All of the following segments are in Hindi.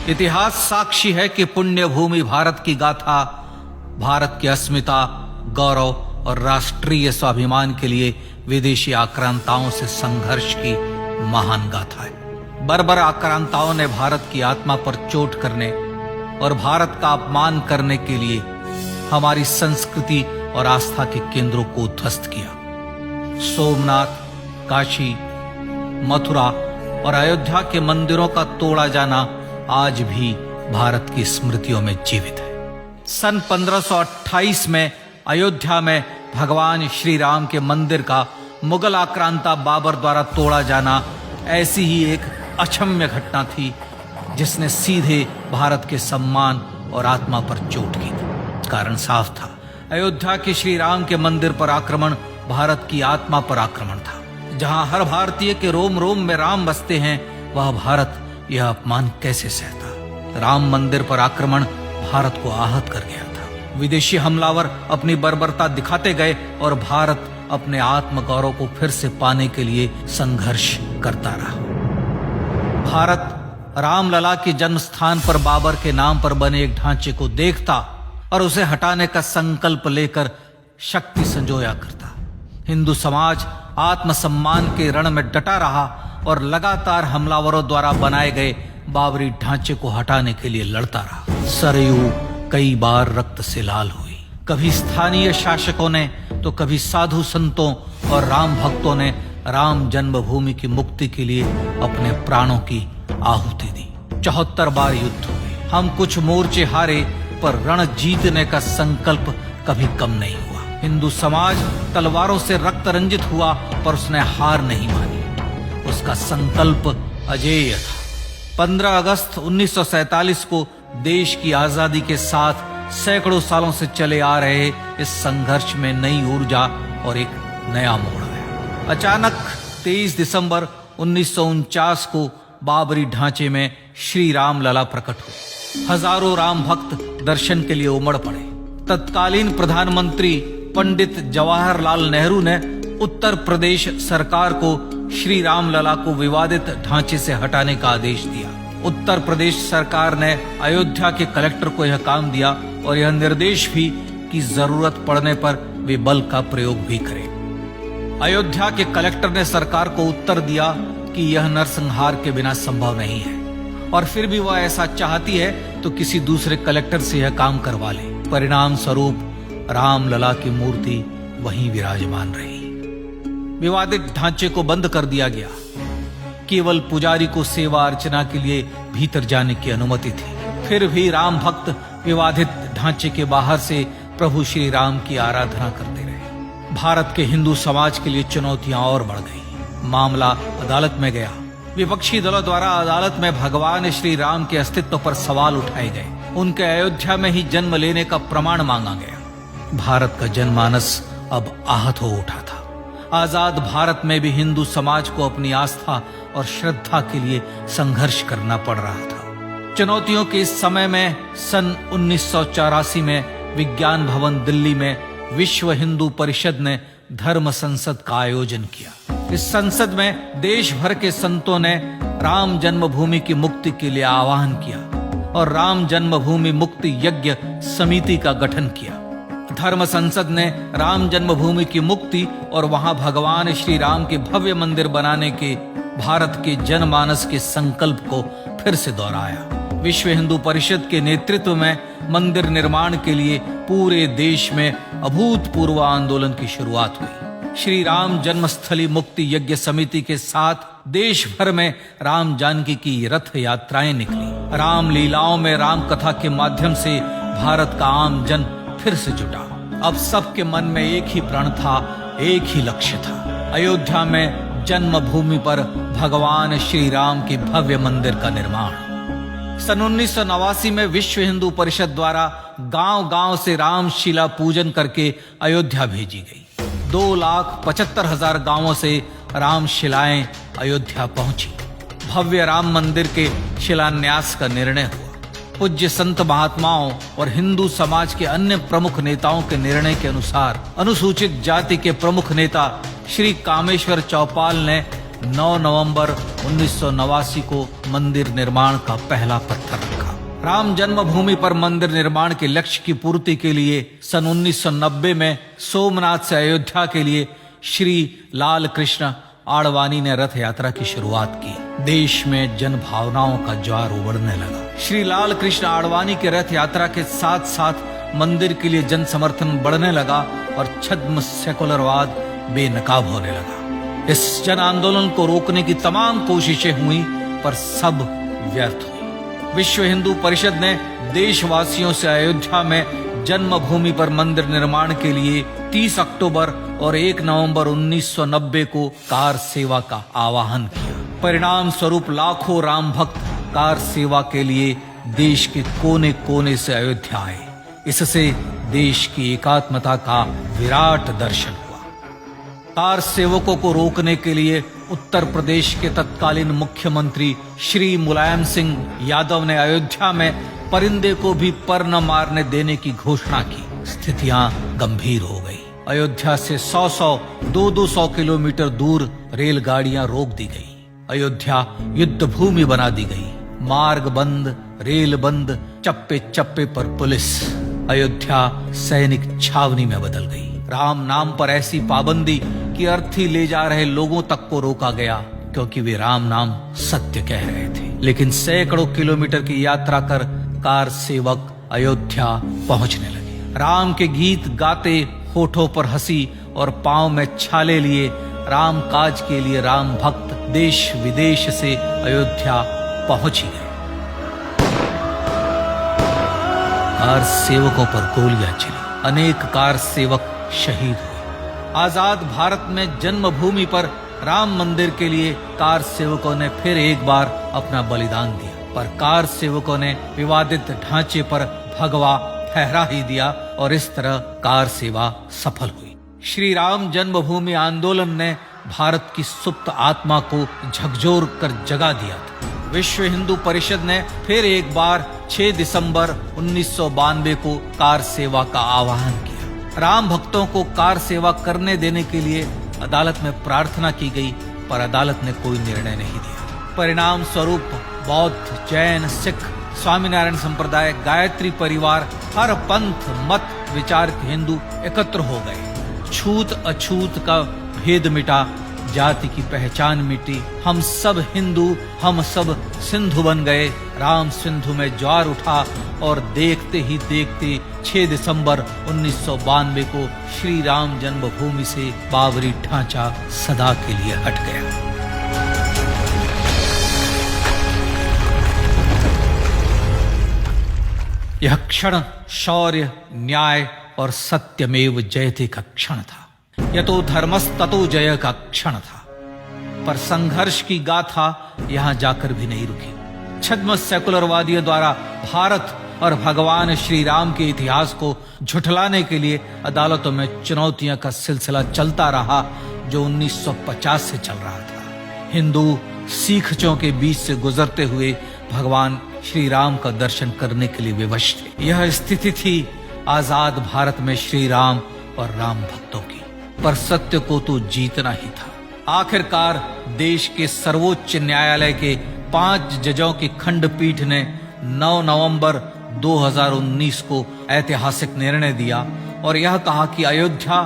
इतिहास साक्षी है कि पुण्य भूमि भारत की गाथा भारत की अस्मिता, गौरव और राष्ट्रीय स्वाभिमान के लिए विदेशी आक्रांताओं से संघर्ष की महान गाथा है। बर्बर आक्रांताओं ने भारत की आत्मा पर चोट करने और भारत का अपमान करने के लिए हमारी संस्कृति और आस्था के केंद्रों को उद्ध्वस्त किया। सोमनाथ, काशी, मथुरा और अयोध्या के मंदिरों का तोड़ा जाना आज भी भारत की स्मृतियों में जीवित है। सन 1528 में अयोध्या में भगवान श्री राम के मंदिर का मुगल आक्रांता बाबर द्वारा तोड़ा जाना ऐसी ही एक अक्षम्य घटना थी जिसने सीधे भारत के सम्मान और आत्मा पर चोट की थी। कारण साफ था, अयोध्या के श्री राम के मंदिर पर आक्रमण भारत की आत्मा पर आक्रमण था। जहां हर भारतीय के रोम रोम में राम बसते हैं, वह भारत यह अपमान कैसे सहता। राम मंदिर पर आक्रमण भारत को आहत कर गया था। विदेशी हमलावर अपनी बर्बरता दिखाते गए और भारत अपने आत्मगौरव को फिर से पाने के लिए संघर्ष करता रहा। भारत रामलला के जन्म स्थान पर बाबर के नाम पर बने एक ढांचे को देखता और उसे हटाने का संकल्प लेकर शक्ति संजोया करता। हिंदू समाज आत्मसम्मान के रण में डटा रहा और लगातार हमलावरों द्वारा बनाए गए बाबरी ढांचे को हटाने के लिए लड़ता रहा। सरयू कई बार रक्त से लाल हुई। कभी स्थानीय शासकों ने तो कभी साधु संतों और राम भक्तों ने राम जन्मभूमि की मुक्ति के लिए अपने प्राणों की आहुति दी। 74 बार युद्ध हुए। हम कुछ मोर्चे हारे, पर रण जीतने का संकल्प कभी कम नहीं हुआ। हिंदू समाज तलवारों से रक्त रंजित हुआ, पर उसने हार नहीं मानी। उसका संकल्प अजेय था। 15 अगस्त 1947 को देश की आजादी के साथ सैकड़ों सालों से चले आ रहे इस संघर्ष में नई ऊर्जा और एक नया मोड़ आया। अचानक 23 दिसंबर 1949 को बाबरी ढांचे में श्री राम लला प्रकट हुए। हजारों राम भक्त दर्शन के लिए उमड़ पड़े। तत्कालीन प्रधानमंत्री पंडित जवाहरलाल नेहरू ने उत्तर प्रदेश सरकार को श्री राम लला को विवादित ढांचे से हटाने का आदेश दिया। उत्तर प्रदेश सरकार ने अयोध्या के कलेक्टर को यह काम दिया और यह निर्देश भी कि जरूरत पड़ने पर वे बल का प्रयोग भी करें। अयोध्या के कलेक्टर ने सरकार को उत्तर दिया कि यह नरसंहार के बिना संभव नहीं है, और फिर भी वह ऐसा चाहती है तो किसी दूसरे कलेक्टर से यह काम करवा ले। परिणाम स्वरूप रामलला की मूर्ति वहीं विराजमान रही। विवादित ढांचे को बंद कर दिया गया। केवल पुजारी को सेवा अर्चना के लिए भीतर जाने की अनुमति थी। फिर भी राम भक्त विवादित ढांचे के बाहर से प्रभु श्री राम की आराधना करते रहे। भारत के हिंदू समाज के लिए चुनौतियां और बढ़ गई। मामला अदालत में गया। विपक्षी दलों द्वारा अदालत में भगवान श्री राम के अस्तित्व पर सवाल उठाए गए। उनके अयोध्या में ही जन्म लेने का प्रमाण मांगा गया। भारत का जनमानस अब आहत हो उठा था। आजाद भारत में भी हिंदू समाज को अपनी आस्था और श्रद्धा के लिए संघर्ष करना पड़ रहा था। चुनौतियों के इस समय में सन 1984 में विज्ञान भवन दिल्ली में विश्व हिंदू परिषद ने धर्म संसद का आयोजन किया। इस संसद में देश भर के संतों ने राम जन्मभूमि की मुक्ति के लिए आह्वान किया और राम जन्मभूमि मुक्ति यज्ञ समिति का गठन किया। धर्म संसद ने राम जन्मभूमि की मुक्ति और वहां भगवान श्री राम के भव्य मंदिर बनाने के भारत के जनमानस के संकल्प को फिर से दोहराया। विश्व हिंदू परिषद के नेतृत्व में मंदिर निर्माण के लिए पूरे देश में अभूतपूर्व आंदोलन की शुरुआत हुई। श्री राम जन्मस्थली मुक्ति यज्ञ समिति के साथ देश भर में राम जानकी की रथ यात्राएं निकली। राम लीलाओं में राम कथा के माध्यम से भारत का आम जन फिर से जुटा। अब सबके मन में एक ही प्रण था, एक ही लक्ष्य था। अयोध्या में जन्मभूमि पर भगवान श्री राम के भव्य मंदिर का निर्माण। सन 1989 में विश्व हिंदू परिषद द्वारा गांव-गांव से रामशिला पूजन करके अयोध्या भेजी गई। 2,75,000 गांवों से रामशिलाएं अयोध्या पहुंची। भव्य राम मंदिर के शिलान्यास का निर्णय हुआ। पूज्य संत महात्माओं और हिंदू समाज के अन्य प्रमुख नेताओं के निर्णय के अनुसार अनुसूचित जाति के प्रमुख नेता श्री कामेश्वर चौपाल ने 9 नवंबर 1989 को मंदिर निर्माण का पहला पत्थर रखा। राम जन्मभूमि पर मंदिर निर्माण के लक्ष्य की पूर्ति के लिए सन 1990 में सोमनाथ से अयोध्या के लिए श्री लाल कृष्ण आडवाणी ने रथ यात्रा की शुरुआत की। देश में जन भावनाओं का ज्वार उबड़ने लगा। श्री लाल कृष्ण आडवाणी के रथ यात्रा के साथ साथ मंदिर के लिए जन समर्थन बढ़ने लगा और छद्म सेकुलरवाद बेनकाब होने लगा। इस जन आंदोलन को रोकने की तमाम कोशिशें हुई पर सब व्यर्थ हुई। विश्व हिंदू परिषद ने देशवासियों से अयोध्या में जन्मभूमि पर मंदिर निर्माण के लिए 30 अक्टूबर और 1 नवंबर 1990 को कार सेवा का आह्वान किया। परिणाम स्वरूप लाखों राम भक्त कार सेवा के लिए देश के कोने कोने से अयोध्या आए। इससे देश की एकात्मता का विराट दर्शन हुआ। कार सेवकों को रोकने के लिए उत्तर प्रदेश के तत्कालीन मुख्यमंत्री श्री मुलायम सिंह यादव ने अयोध्या में परिंदे को भी पर न मारने देने की घोषणा की। स्थितियां गंभीर हो गई। अयोध्या से 200 किलोमीटर दूर रेलगाड़ियां रोक दी गई। अयोध्या युद्ध भूमि बना दी गई। मार्ग बंद, रेल बंद, चप्पे चप्पे पर पुलिस। अयोध्या सैनिक छावनी में बदल गई। राम नाम पर ऐसी पाबंदी कि अर्थी ले जा रहे लोगों तक को रोका गया क्योंकि वे राम नाम सत्य कह रहे थे। लेकिन सैकड़ों किलोमीटर की यात्रा कर कार सेवक अयोध्या पहुंचने लगे। राम के गीत गाते, होठों पर हंसी और पांव में छाले लिए राम काज के लिए राम भक्त देश विदेश से अयोध्या पहुंच ही गए। कार सेवकों पर गोलियां चली। अनेक कार सेवक शहीद हुए। आजाद भारत में जन्मभूमि पर राम मंदिर के लिए कार सेवकों ने फिर एक बार अपना बलिदान दिया, पर कार सेवकों ने विवादित ढांचे पर भगवा फहरा ही दिया और इस तरह कार सेवा सफल हुई। श्री राम जन्मभूमि आंदोलन ने भारत की सुप्त आत्मा को झकझोर कर जगा दिया था। विश्व हिंदू परिषद ने फिर एक बार 6 दिसंबर 1992 को कार सेवा का आह्वान किया। राम भक्तों को कार सेवा करने देने के लिए अदालत में प्रार्थना की गई, पर अदालत ने कोई निर्णय नहीं दिया। परिणाम स्वरूप बौद्ध, जैन, सिख, स्वामीनारायण संप्रदाय, गायत्री परिवार, हर पंथ मत विचार के हिंदू एकत्र हो गए। छूत अछूत का भेद मिटा, जाति की पहचान मिटी। हम सब हिंदू, हम सब सिंधु बन गए। राम सिंधु में ज्वार उठा और देखते ही देखते 6 दिसंबर 1992 को श्री राम जन्मभूमि से बाबरी ढांचा सदा के लिए हट गया। यह क्षण शौर्य, न्याय और सत्यमेव जयते का क्षण था। यतो धर्मस्ततो जय का क्षण था। पर संघर्ष की गाथा यहां जाकर भी नहीं रुकी। छद्म सेकुलरवादियों द्वारा भारत और भगवान श्री राम के इतिहास को झुठलाने के लिए अदालतों में चुनौतियों का सिलसिला चलता रहा, जो 1950 से चल रहा था। हिंदू सिखों के बीच से गुजरते हुए भगवान श्री राम का दर्शन करने के लिए विवश थे। यह स्थिति थी आजाद भारत में श्री राम और राम भक्तों की। पर सत्य को तो जीतना ही था। आखिरकार देश के सर्वोच्च न्यायालय के 5 जजों की खंडपीठ ने 9 नवंबर 2019 को ऐतिहासिक निर्णय दिया और यह कहा कि अयोध्या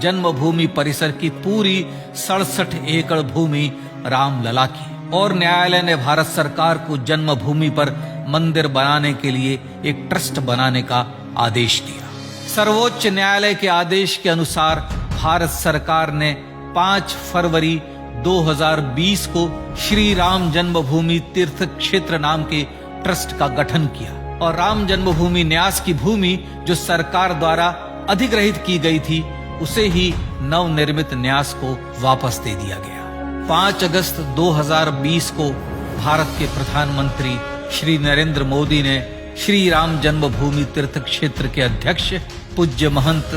जन्मभूमि परिसर की पूरी 67 एकड़ भूमि रामलला की, और न्यायालय ने भारत सरकार को जन्मभूमि पर मंदिर बनाने के लिए एक ट्रस्ट बनाने का आदेश दिया। सर्वोच्च न्यायालय के आदेश के अनुसार भारत सरकार ने 5 फरवरी 2020 को श्री राम जन्मभूमि तीर्थ क्षेत्र नाम के ट्रस्ट का गठन किया और राम जन्मभूमि न्यास की भूमि जो सरकार द्वारा अधिग्रहित की गई थी, उसे ही नवनिर्मित न्यास को वापस दे दिया गया। 5 अगस्त 2020 को भारत के प्रधानमंत्री श्री नरेंद्र मोदी ने श्री राम जन्मभूमि तीर्थ क्षेत्र के अध्यक्ष पूज्य महंत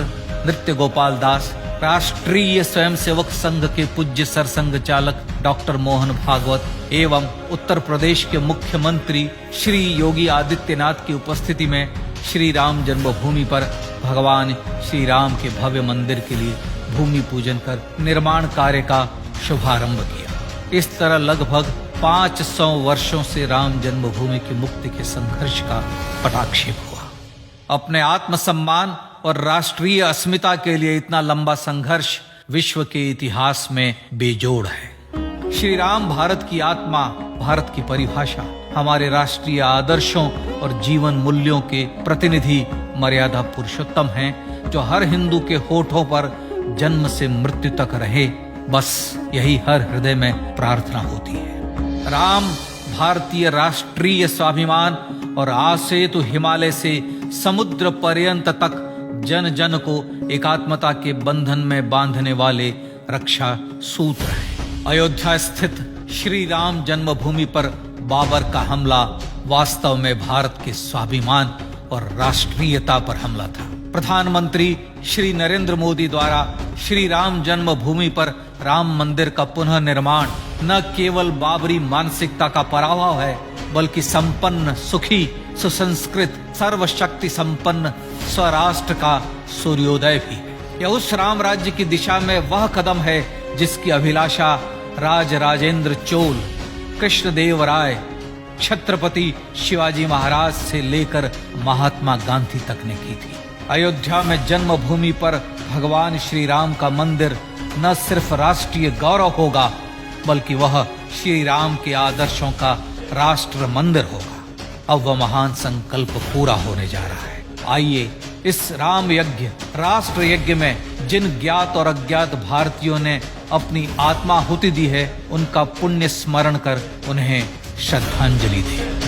नृत्य गोपाल दास, राष्ट्रीय स्वयंसेवक संघ के पूज्य सरसंघ चालक डॉक्टर मोहन भागवत एवं उत्तर प्रदेश के मुख्यमंत्री श्री योगी आदित्यनाथ की उपस्थिति में श्री राम जन्मभूमि पर भगवान श्री राम के भव्य मंदिर के लिए भूमि पूजन कर निर्माण कार्य का शुभारंभ किया। इस तरह लगभग 500 वर्षों से राम जन्मभूमि की मुक्ति के संघर्ष का पटाक्षेप हुआ। अपने आत्मसम्मान और राष्ट्रीय अस्मिता के लिए इतना लंबा संघर्ष विश्व के इतिहास में बेजोड़ है। श्री राम भारत की आत्मा, भारत की परिभाषा, हमारे राष्ट्रीय आदर्शों और जीवन मूल्यों के प्रतिनिधि मर्यादा पुरुषोत्तम हैं, जो हर हिंदू के होठों पर जन्म से मृत्यु तक रहे। बस यही हर हृदय में प्रार्थना होती है। राम भारतीय राष्ट्रीय स्वाभिमान और आसेतु हिमालय से समुद्र पर्यंत तक जन जन को एकात्मता के बंधन में बांधने वाले रक्षा सूत्र है। अयोध्या स्थित श्री राम जन्मभूमि पर बाबर का हमला वास्तव में भारत के स्वाभिमान और राष्ट्रीयता पर हमला था। प्रधानमंत्री श्री नरेंद्र मोदी द्वारा श्री राम जन्मभूमि पर राम मंदिर का पुनः निर्माण न केवल बाबरी मानसिकता का पराभव है, बल्कि संपन्न, सुखी, सुसंस्कृत, सर्वशक्ति संपन्न स्वराष्ट्र का सूर्योदय भी है। यह उस राम राज्य की दिशा में वह कदम है जिसकी अभिलाषा राजराजेंद्र चोल, कृष्णदेव राय, छत्रपति शिवाजी महाराज से लेकर महात्मा गांधी तक ने की थी। अयोध्या में जन्मभूमि पर भगवान श्री राम का मंदिर न सिर्फ राष्ट्रीय गौरव होगा, बल्कि वह श्री राम के आदर्शों का राष्ट्र मंदिर होगा। अब वह महान संकल्प पूरा होने जा रहा है। आइए इस राम यज्ञ, राष्ट्र यज्ञ में जिन ज्ञात और अज्ञात भारतीयों ने अपनी आत्माहुति दी है, उनका पुण्य स्मरण कर उन्हें श्रद्धांजलि दें।